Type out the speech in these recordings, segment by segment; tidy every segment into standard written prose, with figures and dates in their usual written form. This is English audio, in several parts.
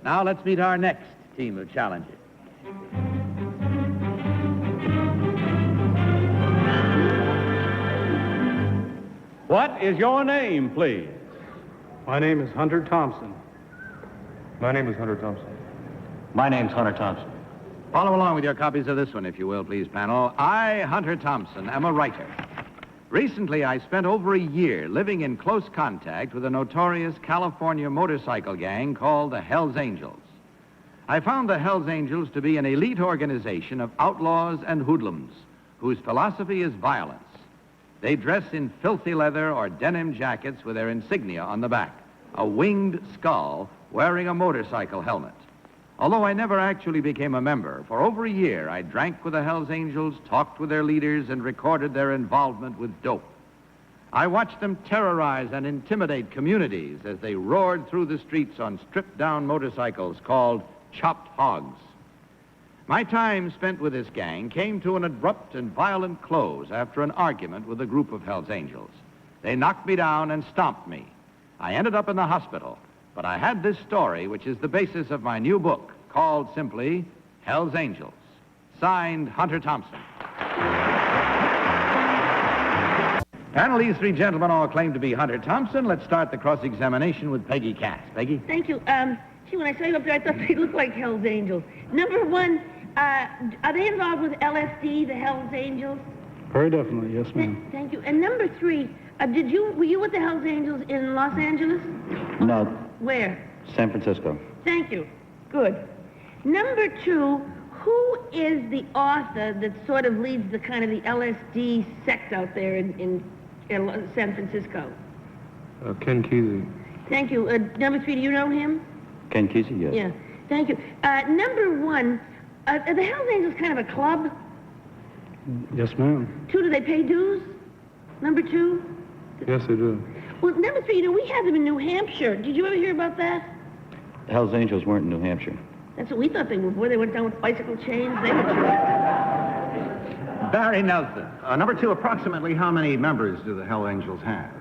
Now let's meet our next team of challengers. What is your name, please? My name is Hunter Thompson. My name is Hunter Thompson. My name's Hunter Thompson. Follow along with your copies of this one, if you will, please, panel. I, Hunter Thompson, am a writer. Recently, I spent over a year living in close contact with a notorious California motorcycle gang called the Hells Angels. I found the Hells Angels to be an elite organization of outlaws and hoodlums whose philosophy is violence. They dress in filthy leather or denim jackets with their insignia on the back, a winged skull wearing a motorcycle helmet. Although I never actually became a member, for over a year I drank with the Hells Angels, talked with their leaders, and recorded their involvement with dope. I watched them terrorize and intimidate communities as they roared through the streets on stripped-down motorcycles called chopped hogs. My time spent with this gang came to an abrupt and violent close after an argument with a group of Hells Angels. They knocked me down and stomped me. I ended up in the hospital, but I had this story, which is the basis of my new book, called simply Hells Angels. Signed, Hunter Thompson. Panel, these three gentlemen all claim to be Hunter Thompson. Let's start the cross-examination with Peggy Cass. Peggy? Thank you. Gee, when I saw you up there, I thought they looked like Hells Angels. Number one, are they involved with LSD, the Hells Angels? Very definitely, yes, ma'am. Thank you. And number three, were you with the Hells Angels in Los Angeles? No. Where? San Francisco. Thank you. Good. Number two, who is the author that sort of leads the kind of the LSD sect out there in San Francisco? Ken Kesey. Thank you. Number three, do you know him? Ken Kesey, yes. Yeah. Thank you. Number one, are the Hells Angels kind of a club? Yes, ma'am. Two, do they pay dues? Number two? Yes, they do. Well, number three, we had them in New Hampshire. Did you ever hear about that? Hells Angels weren't in New Hampshire. That's what we thought they were. Boy, they went down with bicycle chains. They were... Barry Nelson. Number two, approximately how many members do the Hell Angels have?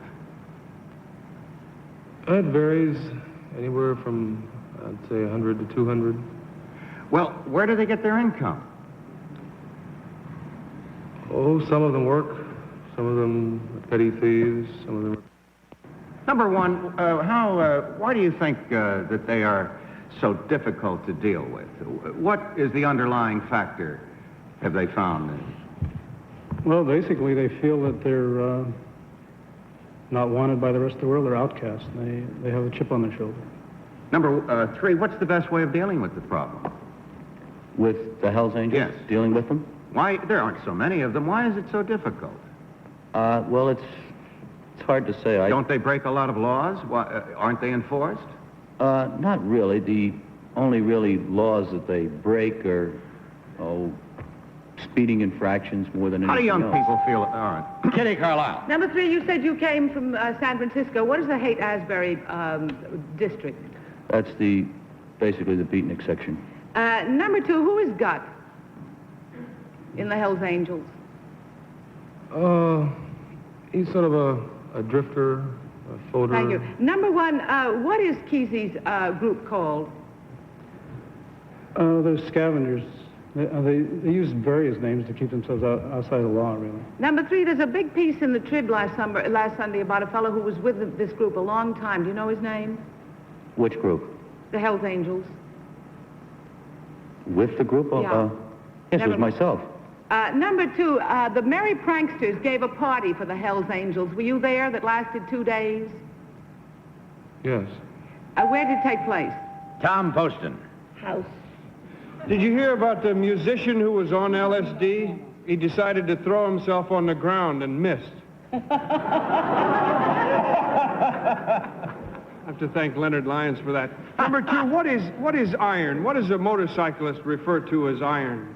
It varies anywhere from, I'd say, 100 to 200. Well, where do they get their income? Oh, some of them work. Some of them are petty thieves. Some of them... Number one, why do you think that they are so difficult to deal with? What is the underlying factor, have they found? Well, basically, they feel that they're not wanted by the rest of the world. They're outcasts. They have a chip on their shoulder. Number three, what's the best way of dealing with the problem? With the Hells Angels? Yes. Dealing with them? Why? There aren't so many of them. Why is it so difficult? Well, it's hard to say. Don't they break a lot of laws? Why, aren't they enforced? Not really. The only really laws that they break are, speeding infractions more than anything else. How do young people feel? All right. Kitty Carlisle. Number three, you said you came from San Francisco. What is the Haight-Ashbury district? That's basically the beatnik section. Number two, who is Gut in the Hells Angels? He's sort of a drifter, a floater. Thank you. Number one, what is Kesey's group called? They're scavengers. They use various names to keep themselves outside the law, really. Number three, there's a big piece in the Trib last Sunday about a fellow who was with this group a long time. Do you know his name? Which group? The Hells Angels. With the group? Yeah. Yes, it was myself. Number two, the Merry Pranksters gave a party for the Hells Angels. Were you there? That lasted 2 days? Yes. Where did it take place? Tom Poston. House. Did you hear about the musician who was on LSD? He decided to throw himself on the ground and missed. I have to thank Leonard Lyons for that. Number two, what is iron? What does a motorcyclist refer to as iron?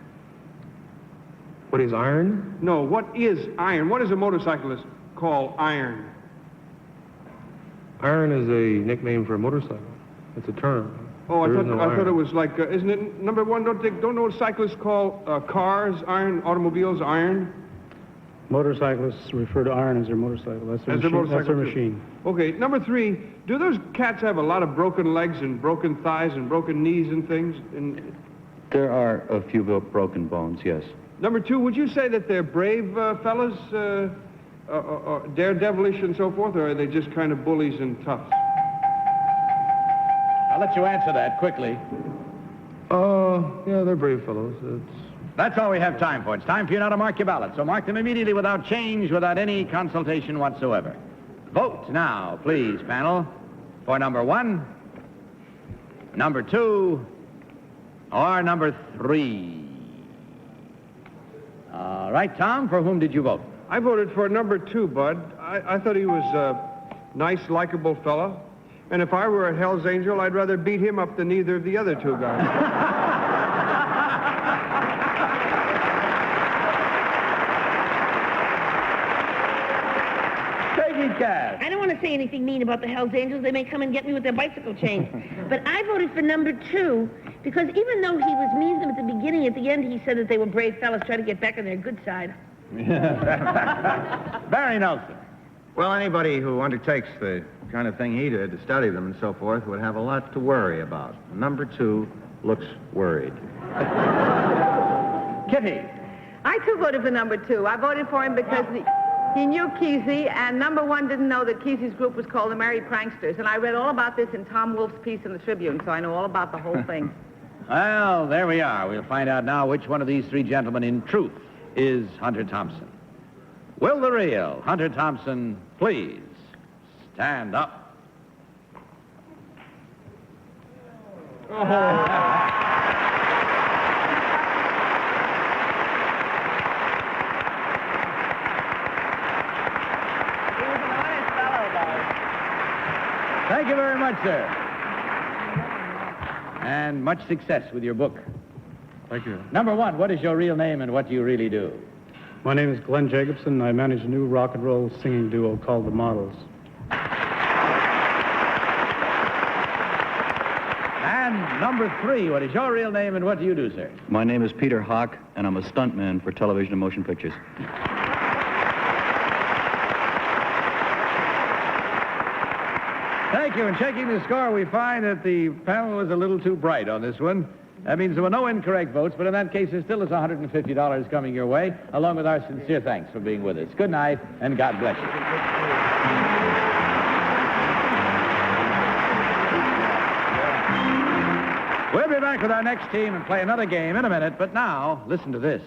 What is iron? No, what is iron? What does a motorcyclist call iron? Iron is a nickname for a motorcycle. It's a term. Oh, I There is no thought iron. it was like, isn't it, number one, don't motorcyclists call cars iron, automobiles iron? Motorcyclists refer to iron as their motorcycle. That's their As their machine. That's their motorcycle, too. machine. Okay, number 3, do those cats have a lot of broken legs and broken thighs and broken knees and things? There are a few broken bones, yes. Number 2, would you say that they're brave fellas, daredevilish and so forth, or are they just kind of bullies and toughs? I'll let you answer that quickly. Yeah, they're brave fellows. That's all we have time for. It's time for you now to mark your ballots. So mark them immediately without change, without any consultation whatsoever. Vote now, please, panel, for number 1, number 2, or number 3. All right, Tom, for whom did you vote? I voted for number 2, Bud. I thought he was a nice, likable fella. And if I were a Hell's Angel, I'd rather beat him up than either of the other 2 guys. I don't want to say anything mean about the Hells Angels. They may come and get me with their bicycle chains. But I voted for number 2 because even though he was mean to them at the beginning, at the end he said that they were brave fellas trying to get back on their good side. Barry Nelson. Well, anybody who undertakes the kind of thing he did to study them and so forth would have a lot to worry about. Number 2 looks worried. Kitty. I, too, voted for number 2. I voted for him because he knew Kesey, and number 1 didn't know that Kesey's group was called the Merry Pranksters. And I read all about this in Tom Wolfe's piece in the Tribune, so I know all about the whole thing. Well, there we are. We'll find out now which one of these 3 gentlemen in truth is Hunter Thompson. Will the real Hunter Thompson please stand up? Thank you very much, sir. And much success with your book. Thank you. Number 1, what is your real name and what do you really do? My name is Glenn Jacobson. I manage a new rock and roll singing duo called The Models. And number 3, what is your real name and what do you do, sir? My name is Peter Hawk, and I'm a stuntman for television and motion pictures. Thank you. In checking the score, we find that the panel was a little too bright on this one. That means there were no incorrect votes, but in that case, there still is $150 coming your way, along with our sincere thanks for being with us. Good night, and God bless you. We'll be back with our next team and play another game in a minute, but now, listen to this.